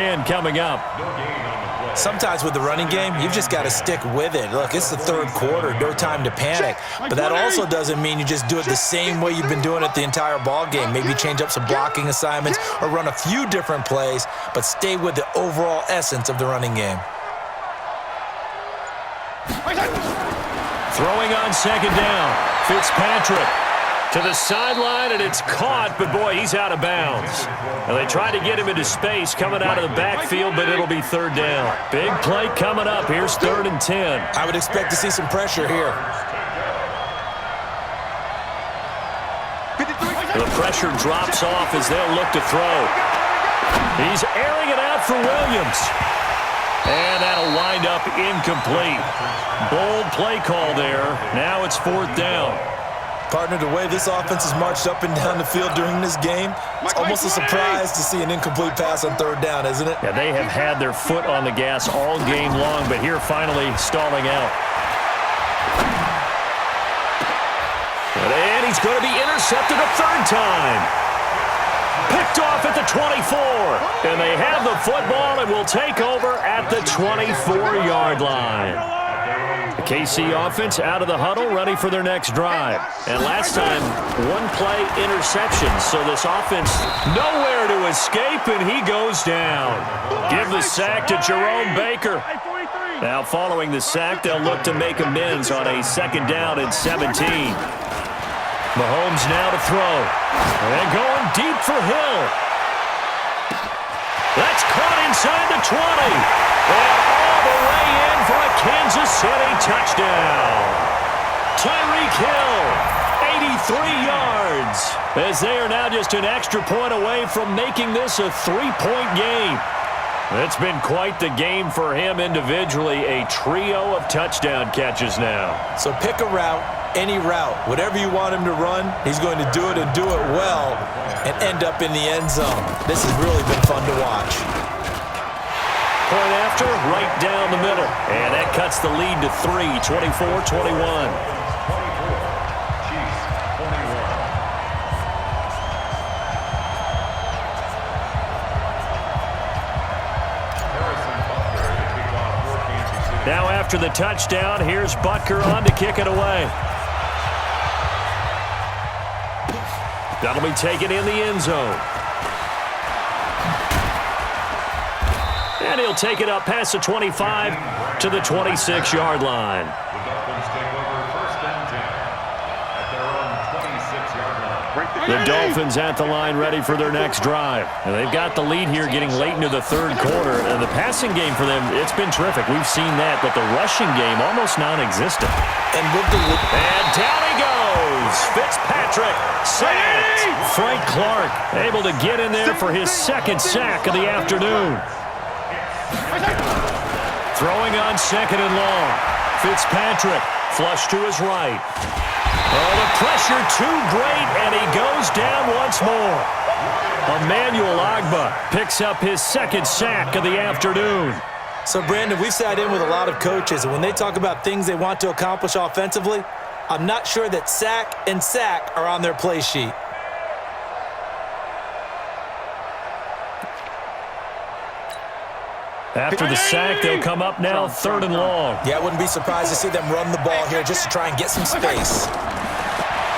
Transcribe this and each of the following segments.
And coming up. Sometimes with the running game, you've just got to stick with it. Look, it's the third quarter, no time to panic. But that also doesn't mean you just do it the same way you've been doing it the entire ball game. Maybe change up some blocking assignments or run a few different plays, but stay with the overall essence of the running game. Throwing on second down. Fitzpatrick to the sideline, and it's caught, but boy, he's out of bounds. And they tried to get him into space coming out of the backfield, but it'll be third down. Big play coming up. Here's 3rd and 10. I would expect to see some pressure here. The pressure drops off as they'll look to throw. He's airing it out for Williams. And that'll wind up incomplete. Bold play call there. Now it's 4th down. Partner, the way this offense has marched up and down the field during this game, it's almost a surprise to see an incomplete pass on 3rd down, isn't it? Yeah, they have had their foot on the gas all game long, but here finally stalling out. And he's going to be intercepted a 3rd time. Picked off at the 24. And they have the football and will take over at the 24-yard line. The KC offense out of the huddle, ready for their next drive. And last time, 1-play interception. So this offense nowhere to escape, and he goes down. Give the sack to Jerome Baker. Now following the sack, they'll look to make amends on a 2nd down and 17. Mahomes now to throw. And going deep for Hill. That's caught inside the 20. And all the way in for a Kansas City touchdown. Tyreek Hill, 83 yards. As they are now just an extra point away from making this a 3-point game. It's been quite the game for him individually. A trio of touchdown catches now. So pick a route, any route. Whatever you want him to run, he's going to do it and do it well and end up in the end zone. This has really been fun to watch. Point after, right down the middle. And that cuts the lead to 3, 24-21. Now after the touchdown, here's Butker on to kick it away. That'll be taken in the end zone. And he'll take it up past the 25 to the 26-yard line. The Dolphins at the line ready for their next drive. And they've got the lead here getting late into the 3rd quarter. And the passing game for them, it's been terrific. We've seen that, but the rushing game almost non-existent. And down he goes. Fitzpatrick sacked. Frank Clark able to get in there for his 2nd sack of the afternoon. Throwing on 2nd and long. Fitzpatrick flush to his right. Oh, the pressure too great, and he goes down once more. Emmanuel Ogbah picks up his 2nd sack of the afternoon. So, Brandon, we've sat in with a lot of coaches, and when they talk about things they want to accomplish offensively, I'm not sure that sack and sack are on their play sheet. After the sack, they'll come up now 3rd and long. Yeah, I wouldn't be surprised to see them run the ball here just to try and get some space.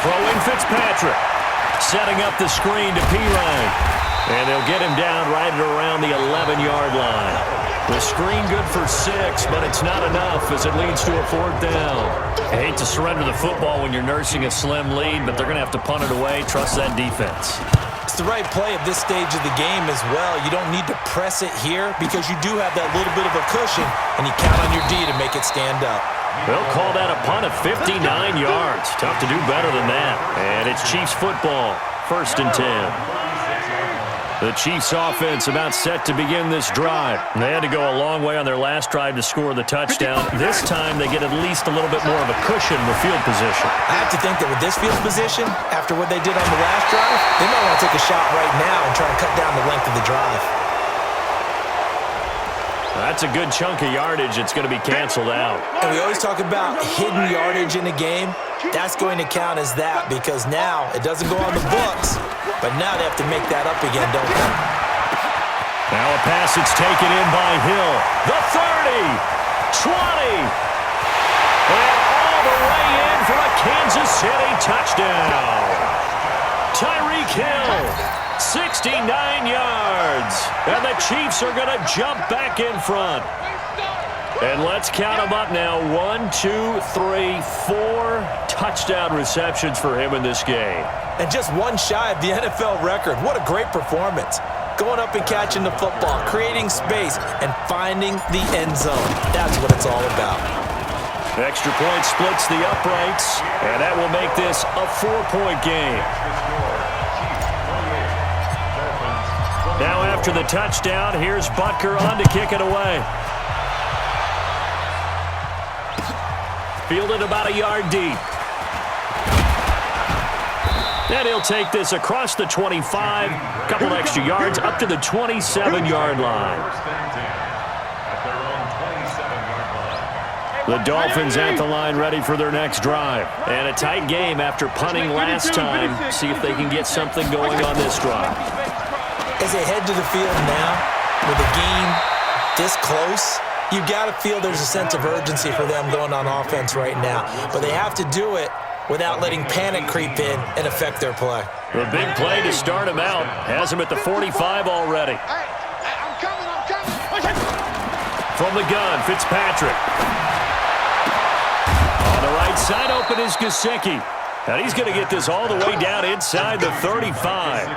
Throwing Fitzpatrick. Setting up the screen to Pirine. And they'll get him down right around the 11-yard line. The screen good for 6, but it's not enough as it leads to a 4th down. I hate to surrender the football when you're nursing a slim lead, but they're going to have to punt it away. Trust that defense. It's the right play at this stage of the game as well. You don't need to press it here because you do have that little bit of a cushion, and you count on your D to make it stand up. They'll call that a punt of 59 yards. Tough to do better than that. And it's Chiefs football, 1st and 10. The Chiefs offense about set to begin this drive. They had to go a long way on their last drive to score the touchdown. This time they get at least a little bit more of a cushion with field position. I have to think that with this field position, after what they did on the last drive, they might want to take a shot right now and try and cut down the length of the drive. That's a good chunk of yardage. It's going to be canceled out. And we always talk about hidden yardage in a game. That's going to count as that because now it doesn't go on the books, but now they have to make that up again, don't they? Now a pass that's taken in by Hill. The 30, 20, and all the way in for a Kansas City touchdown. Tyreek Hill, 69 yards, and the Chiefs are going to jump back in front. And let's count them up now. 1, 2, 3, 4 touchdown receptions for him in this game. And just one shy of the NFL record. What a great performance. Going up and catching the football, creating space, and finding the end zone. That's what it's all about. Extra point splits the uprights, and that will make this a 4-point game. Now after the touchdown, here's Butker on to kick it away. Fielded about a yard deep. And he'll take this across the 25, a couple extra yards, up to the 27-yard line. The Dolphins at the line ready for their next drive. And a tight game after punting last time. See if they can get something going on this drive. As they head to the field now, with the game this close, you've got to feel there's a sense of urgency for them going on offense right now. But they have to do it without letting panic creep in and affect their play. The big play to start him out has him at the 45 already. I'm coming. From the gun, Fitzpatrick. On the right side, open is Gesicki. And he's going to get this all the way down inside the 35.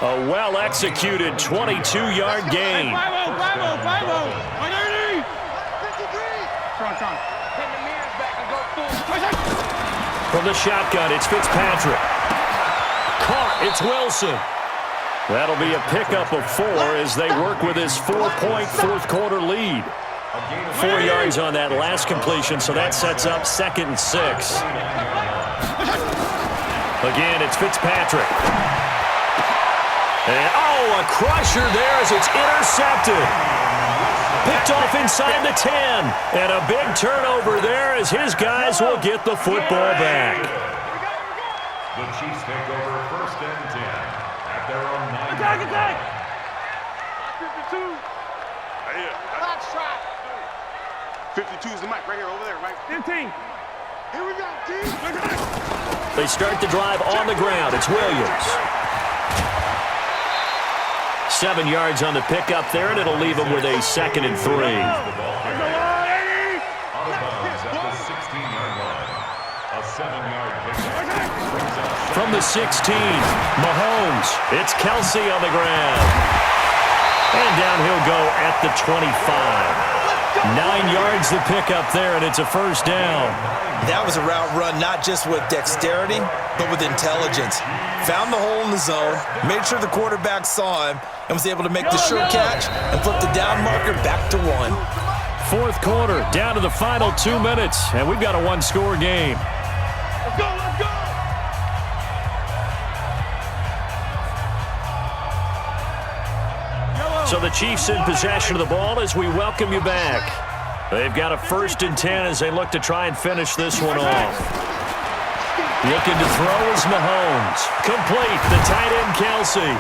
A well-executed 22-yard gain. From the shotgun, it's Fitzpatrick. Caught, it's Wilson. That'll be a pickup of 4 as they work with his 4-point fourth-quarter lead. 4 yards on that last completion, so that sets up 2nd and 6. Again, it's Fitzpatrick. And, a crusher there as it's intercepted. Picked off inside the 10. And a big turnover there as his guys will get the football back. The Chiefs take over 1st and 10 at their own 9. Attack! 52. Right here. Last shot. 52 is the mic right here, over there, right? 15. Here we go, team. They start the drive on the ground. It's Williams. 7 yards on the pickup there, and it'll leave him with a 2nd and 3. From the 16, Mahomes. It's Kelsey on the ground. And down he'll go at the 25. 9 yards the pickup there, and it's a 1st down. That was a route run not just with dexterity, but with intelligence. Found the hole in the zone, made sure the quarterback saw him, and was able to make the sure catch and flip the down marker back to 1. 4th quarter, down to the final 2 minutes, and we've got a 1-score game. Let's go, let's go. So the Chiefs in possession of the ball as we welcome you back. They've got a 1st and 10 as they look to try and finish this one off. Looking to throw is Mahomes. Complete, the tight end Kelsey.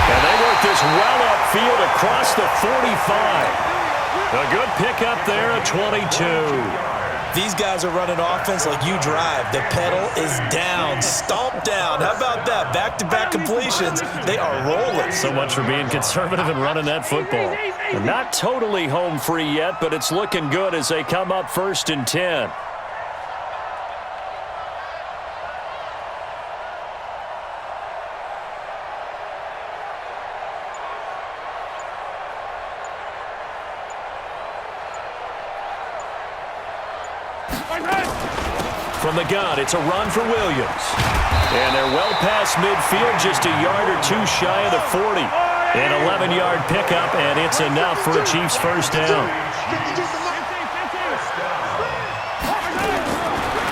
And they work this well upfield across the 45. A good pickup there at 22. These guys are running offense like you drive. The pedal is down, stomped down. How about that? Back-to-back completions. They are rolling. So much for being conservative and running that football. Not totally home free yet, but it's looking good as they come up 1st and 10. From the gun, it's a run for Williams. And they're well past midfield, just a yard or 2 shy of the 40. An 11-yard pickup, and it's enough for a Chiefs 1st down.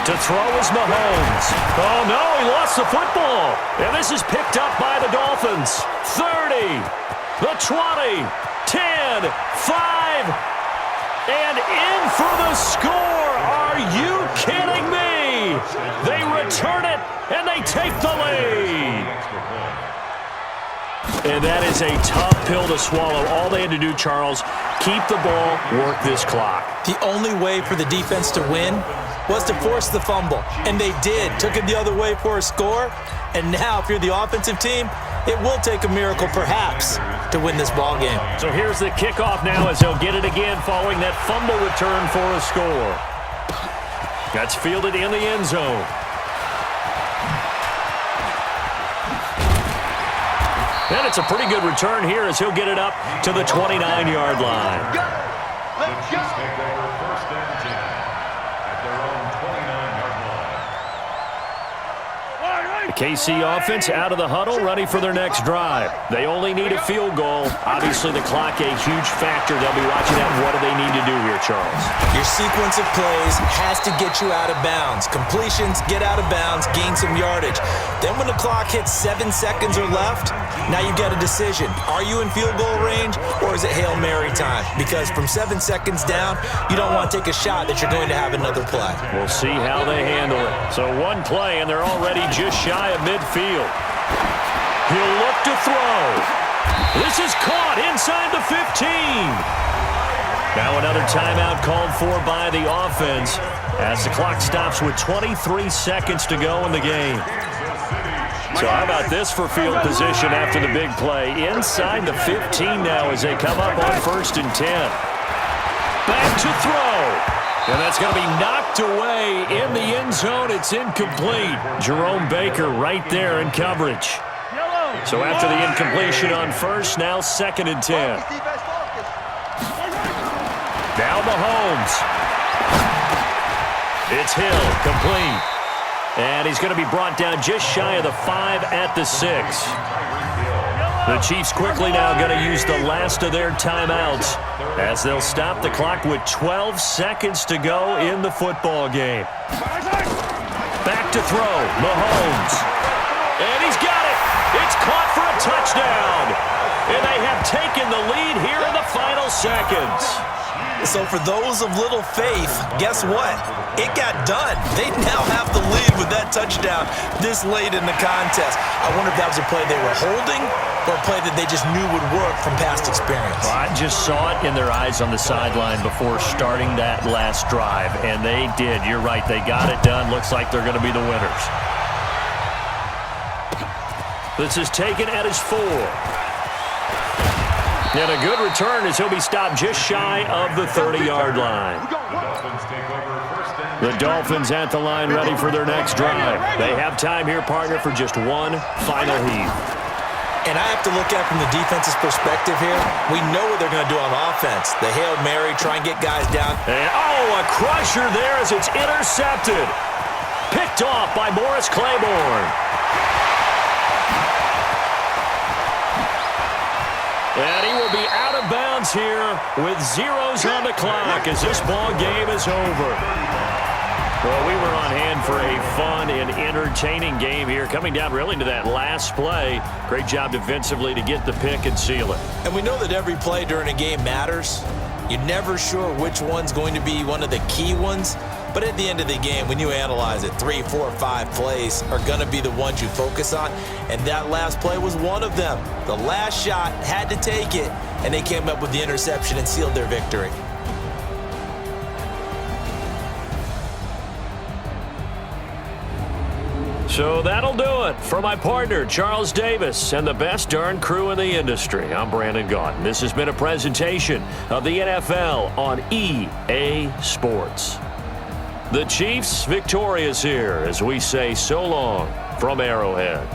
To throw is Mahomes. Oh, no, he lost the football. And this is picked up by the Dolphins. 30, the 20, 10, 5, and in for the score. Are you kidding me? They return it, and they take the lead. And that is a tough pill to swallow. All they had to do, Charles, keep the ball, work this clock. The only way for the defense to win was to force the fumble, and they did. Took it the other way for a score, and now if you're the offensive team, it will take a miracle, perhaps, to win this ball game. So here's the kickoff now as they'll get it again following that fumble return for a score. That's fielded in the end zone. And it's a pretty good return here as he'll get it up to the 29-yard line. The Chiefs take over first and 10 at their own 29-yard line. The KC offense out of the huddle, ready for their next drive. They only need a field goal. Obviously, the clock a huge factor. They'll be watching that. What do they need to do here, Charles? Your sequence of plays has to get you out of bounds. Completions, get out of bounds, gain some yardage. Then when the clock hits 7 seconds or left, now you get a decision. Are you in field goal range, or is it Hail Mary time? Because from 7 seconds down, you don't want to take a shot that you're going to have another play. We'll see how they handle it. So one play, and they're already just shy of midfield. He'll look to throw. This is caught inside the 15. Now another timeout called for by the offense as the clock stops with 23 seconds to go in the game. So how about this for field position after the big play? Inside the 15 now as they come up on 1st and 10. Back to throw. And that's going to be knocked away in the end zone. It's incomplete. Jerome Baker right there in coverage. So after the incompletion on 1st, now 2nd and 10. Now Mahomes. It's Hill, complete. And he's going to be brought down just shy of the 5 at the 6. The Chiefs quickly now going to use the last of their timeouts as they'll stop the clock with 12 seconds to go in the football game. Back to throw, Mahomes. And he's got it. It's caught for a touchdown. And they have taken the lead here in the final seconds. So for those of little faith, guess what? It got done. They now have the lead with that touchdown this late in the contest. I wonder if that was a play they were holding or a play that they just knew would work from past experience. Well, I just saw it in their eyes on the sideline before starting that last drive, and they did. You're right. They got it done. Looks like they're going to be the winners. This is taken at his 4. And a good return as he'll be stopped just shy of the 30-yard line. The Dolphins at the line ready for their next drive. They have time here, partner, for just one final heave. And I have to look at it from the defense's perspective here. We know what they're going to do on offense. The Hail Mary, try and get guys down. And, a crusher there as it's intercepted. Picked off by Morris Claiborne. And he will be out of bounds here with zeros on the clock as this ball game is over. Well, we were on hand for a fun and entertaining game here, coming down really to that last play. Great job defensively to get the pick and seal it. And we know that every play during a game matters. You're never sure which one's going to be one of the key ones. But at the end of the game, when you analyze it, 3, 4, 5 plays are going to be the ones you focus on. And that last play was one of them. The last shot had to take it, and they came up with the interception and sealed their victory. So that'll do it for my partner, Charles Davis, and the best darn crew in the industry. I'm Brandon Gaudin. This has been a presentation of the NFL on EA Sports. The Chiefs victorious here as we say so long from Arrowhead.